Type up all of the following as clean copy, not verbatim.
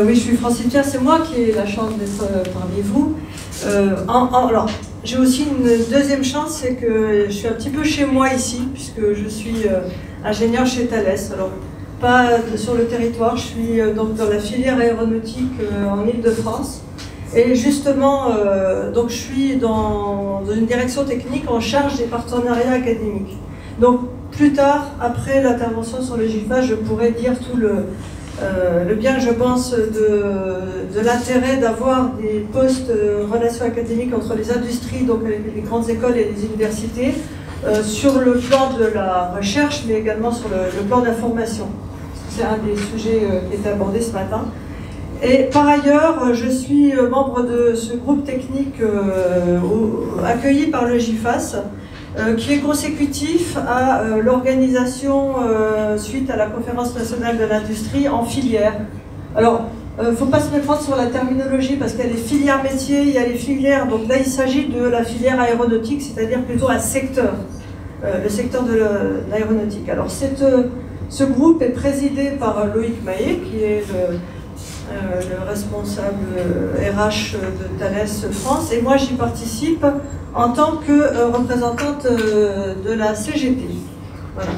Oui, je suis Francine Pierre, c'est moi qui ai la chance d'être parmi vous. Alors, j'ai aussi une deuxième chance, c'est que je suis un petit peu chez moi ici, puisque je suis ingénieur chez Thales. Alors, pas sur le territoire, je suis donc dans la filière aéronautique en Île-de-France. Et justement, donc je suis dans une direction technique en charge des partenariats académiques. Donc, plus tard, après l'intervention sur le GIFA, je pourrais dire tout le bien que je pense de l'intérêt d'avoir des postes relations académiques entre les industries, donc les grandes écoles et les universités, sur le plan de la recherche, mais également sur le plan de la formation. C'est un des sujets qui est abordé ce matin. Et par ailleurs, je suis membre de ce groupe technique accueilli par le GIFAS, qui est consécutif à l'organisation suite à la conférence nationale de l'industrie en filière. Alors, il ne faut pas se méprendre sur la terminologie parce qu'il y a les filières métiers, il y a les filières, donc là il s'agit de la filière aéronautique, c'est-à-dire plutôt un secteur, le secteur de l'aéronautique. Alors ce groupe est présidé par Loïc Mahé, qui est le responsable RH de Thales France, et moi j'y participe en tant que représentante de la CGT. Voilà.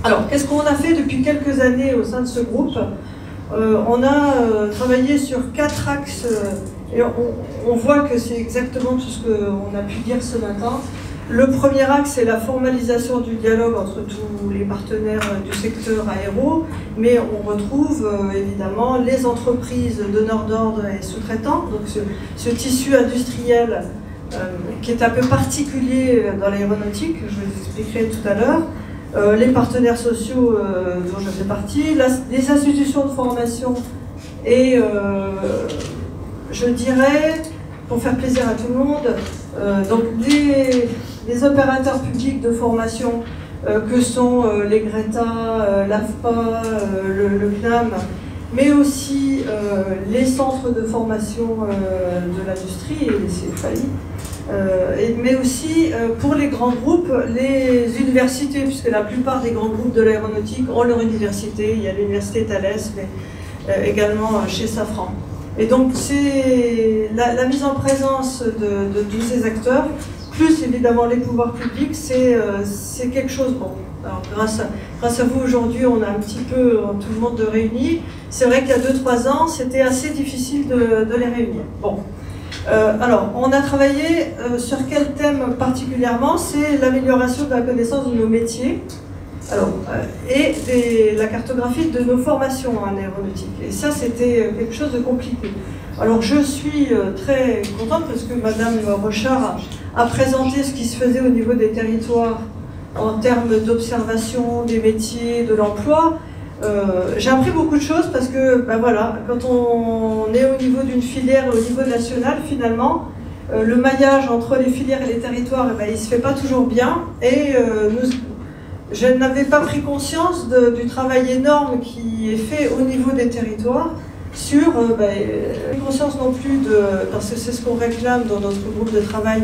Alors, qu'est-ce qu'on a fait depuis quelques années au sein de ce groupe? On a travaillé sur 4 axes, et on voit que c'est exactement tout ce qu'on a pu dire ce matin. Le premier axe, c'est la formalisation du dialogue entre tous les partenaires du secteur aéro, mais on retrouve évidemment les entreprises donneurs d'ordre et sous-traitants, donc ce tissu industriel qui est un peu particulier dans l'aéronautique, je vous expliquerai tout à l'heure, les partenaires sociaux dont je fais partie, les institutions de formation et je dirais, pour faire plaisir à tout le monde, donc les opérateurs publics de formation que sont les Greta, l'AFPA, le CNAM, mais aussi les centres de formation de l'industrie et les CFAI, mais aussi pour les grands groupes, les universités, puisque la plupart des grands groupes de l'aéronautique ont leur université. Il y a l'université Thales, mais également chez Safran. Et donc c'est la mise en présence de tous ces acteurs, plus évidemment les pouvoirs publics, c'est quelque chose bon. Alors, grâce à vous aujourd'hui, on a un petit peu tout le monde de réunis. C'est vrai qu'il y a 2-3 ans, c'était assez difficile de les réunir. Bon. Alors, on a travaillé sur quel thème particulièrement? C'est l'amélioration de la connaissance de nos métiers et la cartographie de nos formations en aéronautique. Et ça, c'était quelque chose de compliqué. Alors, je suis très contente parce que Madame Rochard a présenté ce qui se faisait au niveau des territoires en termes d'observation des métiers, de l'emploi. J'ai appris beaucoup de choses parce que, ben voilà, quand on est au niveau d'une filière et au niveau national, finalement, le maillage entre les filières et les territoires, ben, il ne se fait pas toujours bien. Et je n'avais pas pris conscience du travail énorme qui est fait au niveau des territoires sur, conscience non plus parce que c'est ce qu'on réclame dans notre groupe de travail,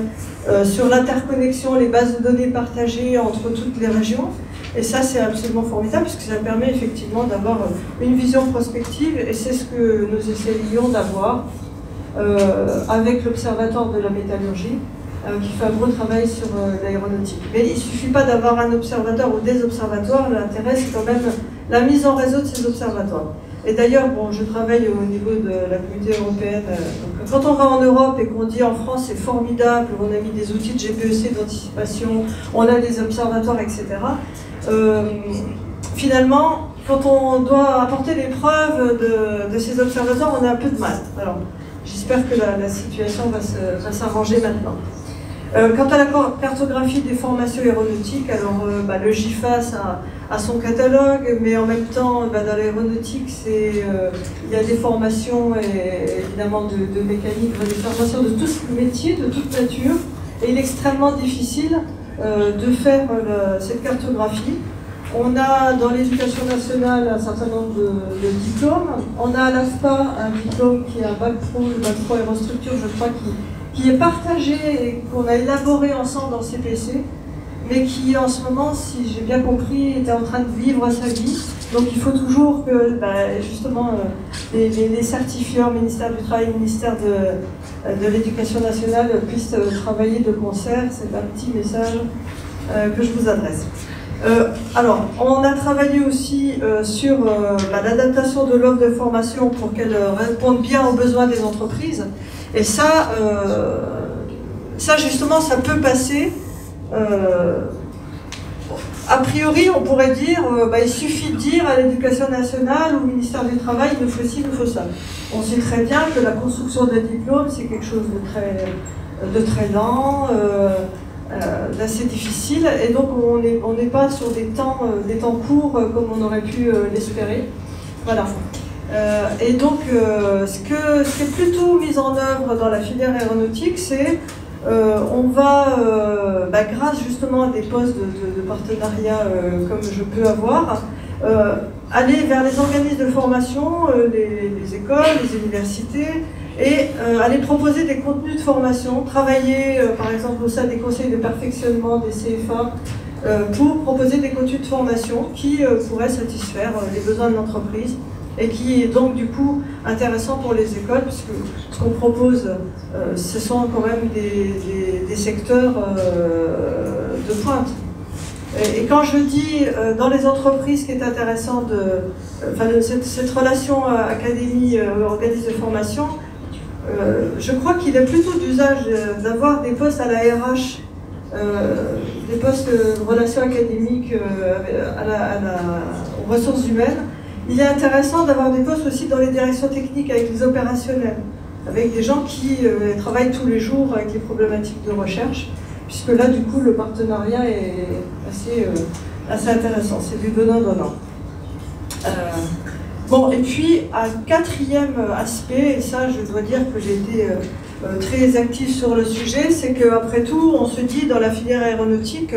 sur l'interconnexion, les bases de données partagées entre toutes les régions. Et ça, c'est absolument formidable, puisque ça permet effectivement d'avoir une vision prospective, et c'est ce que nous essayons d'avoir avec l'Observatoire de la métallurgie, qui fait un gros travail sur l'aéronautique. Mais il ne suffit pas d'avoir un observatoire ou des observatoires, l'intérêt c'est quand même la mise en réseau de ces observatoires. Et d'ailleurs, bon, je travaille au niveau de la communauté européenne. Donc, quand on va en Europe et qu'on dit en France c'est formidable, on a mis des outils de GPEC d'anticipation, on a des observatoires, etc. Finalement, quand on doit apporter les preuves de ces observatoires, on a un peu de mal. Alors, j'espère que la situation va s'arranger maintenant. Quant à la cartographie des formations aéronautiques, alors le GIFAS a son catalogue, mais en même temps, dans l'aéronautique, il y a des formations évidemment de mécanique, des formations de tous les métiers, de toute nature, et il est extrêmement difficile de faire cette cartographie. On a dans l'éducation nationale un certain nombre de diplômes. On a à l'AFPA un diplôme qui est un bac pro, le bac pro aérostructure, je crois, qui est partagé et qu'on a élaboré ensemble dans CPC, mais qui en ce moment, si j'ai bien compris, était en train de vivre sa vie. Donc il faut toujours que justement les certifiants, ministère du Travail, ministère de l'Éducation nationale puissent travailler de concert. C'est un petit message que je vous adresse. Alors, on a travaillé aussi sur l'adaptation de l'offre de formation pour qu'elle réponde bien aux besoins des entreprises. Et ça justement, ça peut passer. A priori, on pourrait dire, il suffit de dire à l'Éducation nationale ou au ministère du Travail, il nous faut ci, il nous faut ça. On sait très bien que la construction d'un diplôme, c'est quelque chose de très lent, d'assez difficile, et donc on n'est pas sur des temps courts comme on aurait pu l'espérer. Voilà. Et donc, ce qui est plutôt mis en œuvre dans la filière aéronautique, c'est on va, grâce justement à des postes de partenariat comme je peux avoir, aller vers les organismes de formation, les écoles, les universités, et aller proposer des contenus de formation, travailler par exemple au sein des conseils de perfectionnement des CFA pour proposer des contenus de formation qui pourraient satisfaire les besoins de l'entreprise et qui est donc du coup intéressant pour les écoles, puisque ce qu'on propose, ce sont quand même des secteurs de pointe. Et quand je dis dans les entreprises, ce qui est intéressant cette relation académie-organisme de formation, je crois qu'il est plutôt d'usage d'avoir des postes à la RH, des postes de relations académiques aux ressources humaines. Il est intéressant d'avoir des postes aussi dans les directions techniques avec les opérationnels, avec des gens qui travaillent tous les jours avec les problématiques de recherche, puisque là, du coup, le partenariat est assez intéressant. C'est du donnant-donnant. Bon, et puis, un quatrième aspect, et ça, je dois dire que j'ai été très active sur le sujet, c'est qu'après tout, on se dit, dans la filière aéronautique,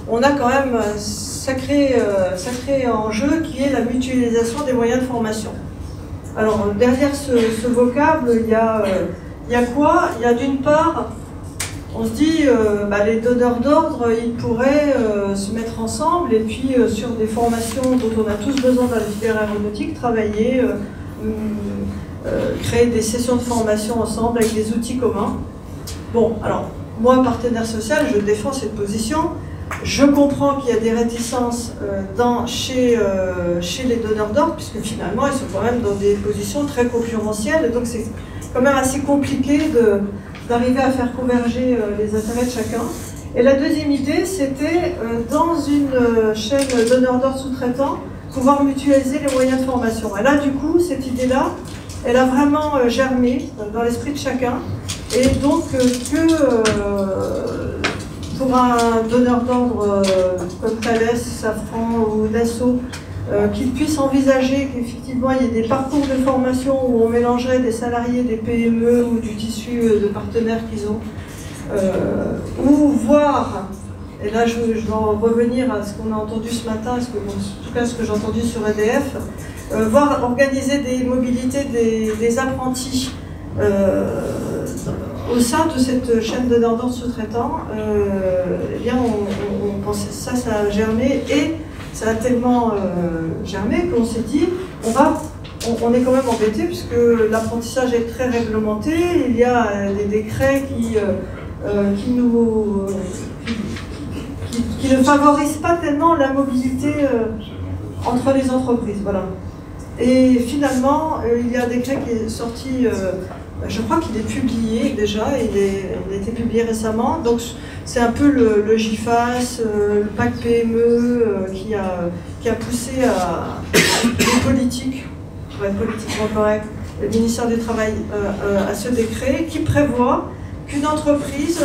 on a quand même un sacré enjeu qui est la mutualisation des moyens de formation. Alors, derrière ce vocable, il y a quoi? Il y a d'une part, on se dit, les donneurs d'ordre, ils pourraient se mettre ensemble et puis sur des formations dont on a tous besoin dans la filière aéronautique, travailler, créer des sessions de formation ensemble avec des outils communs. Bon, alors, moi, partenaire social, je défends cette position. Je comprends qu'il y a des réticences chez les donneurs d'ordre, puisque finalement, ils sont quand même dans des positions très concurrentielles, et donc c'est quand même assez compliqué d'arriver à faire converger les intérêts de chacun. Et la deuxième idée, c'était, dans une chaîne donneur d'ordre sous-traitant, pouvoir mutualiser les moyens de formation. Et là, du coup, cette idée-là, elle a vraiment germé dans l'esprit de chacun, et donc pour un donneur d'ordre comme Thales, Safran ou Dassault, qu'ils puissent envisager qu'effectivement il y ait des parcours de formation où on mélangerait des salariés des PME ou du tissu de partenaires qu'ils ont, ou voir, et là je dois revenir à ce qu'on a entendu ce matin, en tout cas ce que j'ai entendu sur EDF, voir organiser des mobilités des apprentis au sein de cette chaîne de donneurs d'ordre sous-traitants. Eh bien on pensait ça a germé, et ça a tellement germé qu'on s'est dit, on est quand même embêté puisque l'apprentissage est très réglementé, il y a des décrets qui ne favorisent pas tellement la mobilité entre les entreprises. Voilà. Et finalement, il y a un décret qui est sorti, je crois qu'il est publié déjà, il a été publié récemment, donc c'est un peu le GIFAS, le pacte PME qui a poussé à les politiques, pour être politiquement correct, le ministère du Travail à ce décret qui prévoit qu'une entreprise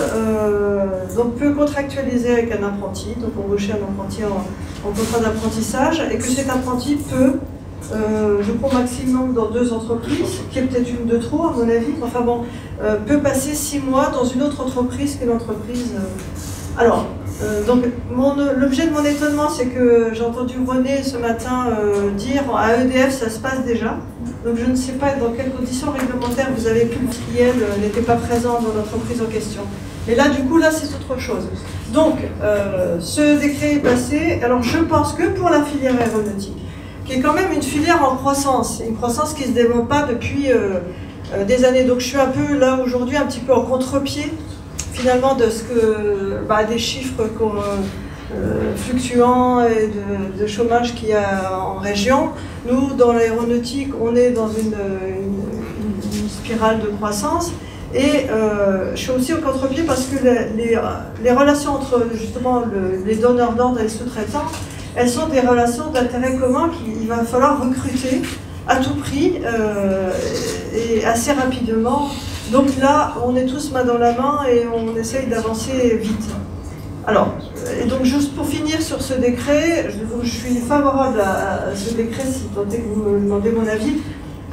donc peut contractualiser avec un apprenti, donc embaucher un apprenti en contrat d'apprentissage, et que cet apprenti peut, je crois maximum dans 2 entreprises, qui est peut-être une de trop à mon avis, enfin bon, peut passer 6 mois dans une autre entreprise que l'entreprise. Alors, donc l'objet de mon étonnement, c'est que j'ai entendu René ce matin dire à EDF ça se passe déjà. Donc je ne sais pas dans quelles conditions réglementaires vous avez pu le triel n'était pas présent dans l'entreprise en question. Et là, du coup, là, c'est autre chose. Donc, ce décret est passé. Alors, je pense que pour la filière aéronautique, qui est quand même une filière en croissance, une croissance qui ne se développe pas depuis des années. Donc je suis un peu là aujourd'hui un petit peu en contre-pied finalement de ce que, des chiffres fluctuants et de chômage qu'il y a en région. Nous, dans l'aéronautique, on est dans une spirale de croissance. Et je suis aussi au contre-pied parce que les relations entre justement les donneurs d'ordre et les sous-traitants, elles sont des relations d'intérêt commun qu'il va falloir recruter à tout prix et assez rapidement. Donc là, on est tous main dans la main et on essaye d'avancer vite. Alors, et donc juste pour finir sur ce décret, je suis favorable à ce décret si tant est que vous me demandez mon avis,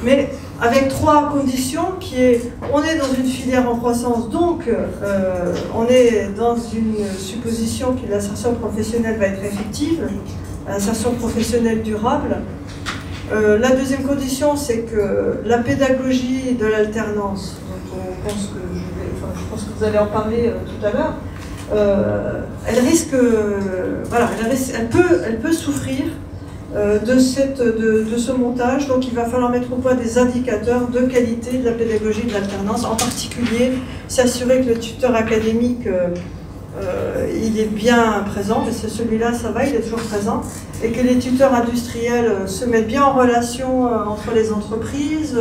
mais avec 3 conditions qui est, on est dans une filière en croissance, donc on est dans une supposition que l'insertion professionnelle va être effective, l'insertion professionnelle durable. La deuxième condition, c'est que la pédagogie de l'alternance, je pense que vous allez en parler tout à l'heure, elle risque, elle peut souffrir de ce montage, donc il va falloir mettre au point des indicateurs de qualité de la pédagogie de l'alternance, en particulier s'assurer que le tuteur académique il est bien présent, mais celui-là ça va, il est toujours présent, et que les tuteurs industriels se mettent bien en relation entre les entreprises,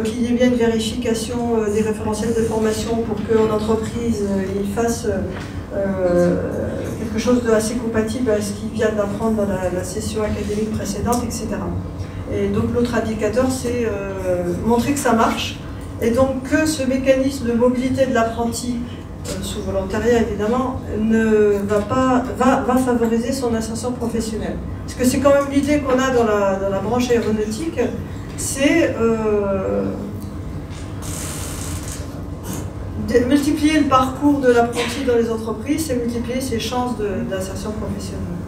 qu'il y ait bien une vérification des référentiels de formation pour qu'en entreprise ils fassent quelque chose d'assez compatible avec ce qu'ils viennent d'apprendre dans la session académique précédente, etc. Et donc l'autre indicateur, c'est montrer que ça marche, et donc que ce mécanisme de mobilité de l'apprenti, sous volontariat évidemment, va favoriser son insertion professionnelle. Parce que c'est quand même l'idée qu'on a dans la branche aéronautique, c'est multiplier le parcours de l'apprenti dans les entreprises, c'est multiplier ses chances d'insertion professionnelle.